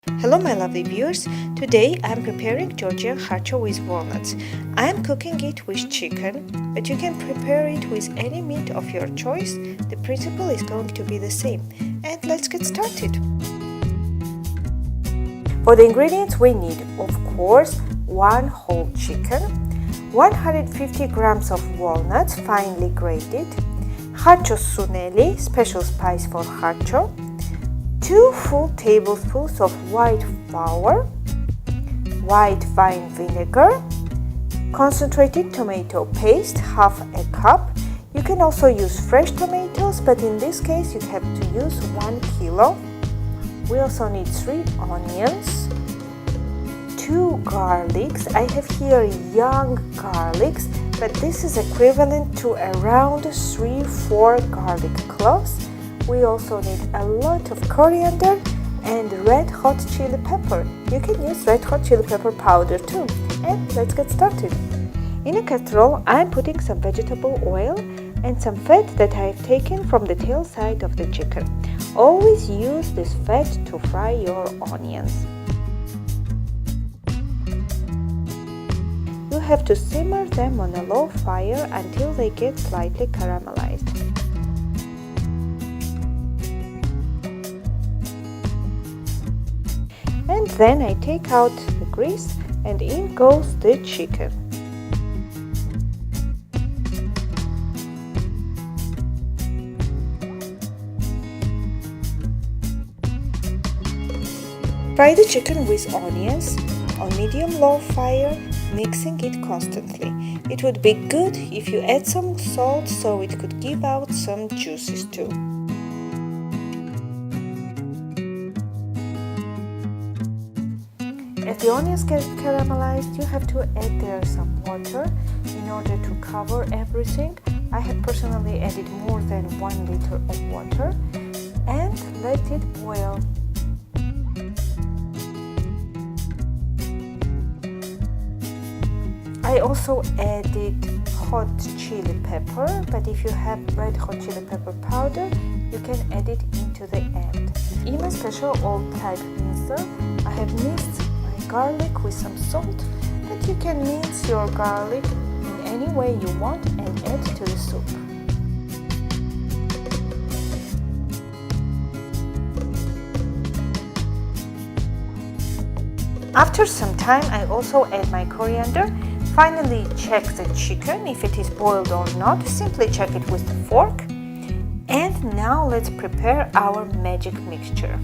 Hello my lovely viewers, today I am preparing Georgian Kharcho with walnuts. I am cooking it with chicken, but you can prepare it with any meat of your choice. The principle is going to be the same. And let's get started. For the ingredients we need, of course, 1 whole chicken, 150 grams of walnuts finely grated, Kharcho suneli, special spice for Kharcho, 2 full tablespoons of white flour, white wine vinegar, concentrated tomato paste, half a cup. You can also use fresh tomatoes, but in this case you have to use 1 kilo. We also need 3 onions, 2 garlics. I have here young garlics, but this is equivalent to around 3-4 garlic cloves. We also need a lot of coriander and red hot chili pepper. You can use red hot chili pepper powder too. And let's get started. In a casserole, I'm putting some vegetable oil and some fat that I have taken from the tail side of the chicken. Always use this fat to fry your onions. You have to simmer them on a low fire until they get slightly caramelized. And then I take out the grease and in goes the chicken. Fry the chicken with onions on medium-low fire, mixing it constantly. It would be good if you add some salt so it could give out some juices too. As the onions get caramelized, you have to add there some water in order to cover everything. I have personally added more than 1 liter of water and let it boil. I also added hot chili pepper, but if you have red hot chili pepper powder, you can add it into the end. In my special old type mincer, I have minced garlic with some salt, but you can mince your garlic in any way you want and add to the soup. After some time, I also add my coriander. Finally, check the chicken if it is boiled or not. Simply check it with the fork. And now let's prepare our magic mixture.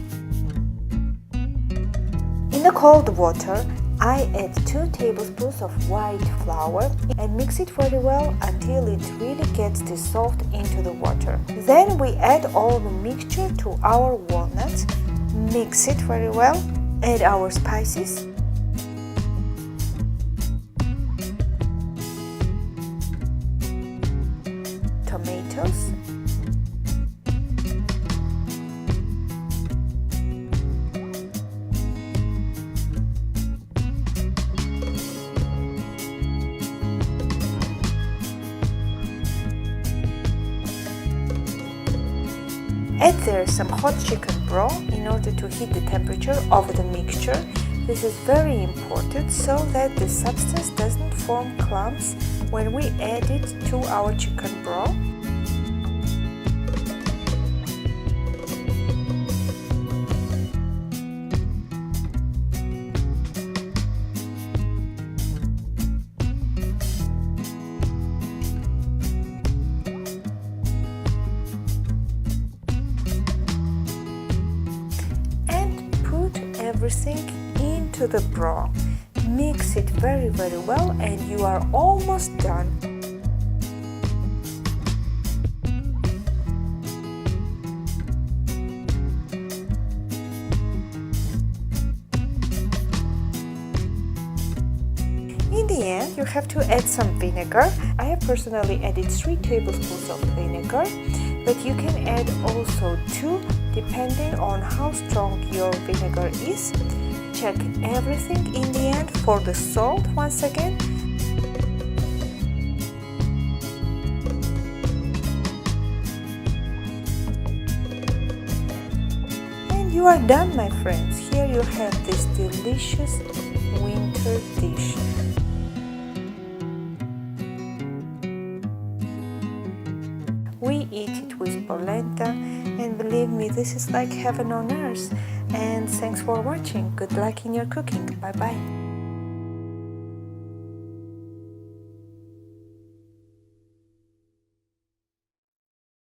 In the cold water, I add 2 tablespoons of white flour and mix it very well until it really gets dissolved into the water. Then we add all the mixture to our walnuts, mix it very well, add our spices, tomatoes, add there some hot chicken broth in order to heat the temperature of the mixture. This is very important so that the substance doesn't form clumps when we add it to our chicken broth. Everything into the broth. Mix it very well and you are almost done. In the end, you have to add some vinegar. I have personally added 3 tablespoons of vinegar, but you can add also 2 depending on how strong your vinegar is. Check everything in the end for the salt once again. you are done, my friends. Here you have this delicious winter dish. We eat it with polenta, and believe me, this is like heaven on earth. And thanks for watching. Good luck in your cooking. Bye bye.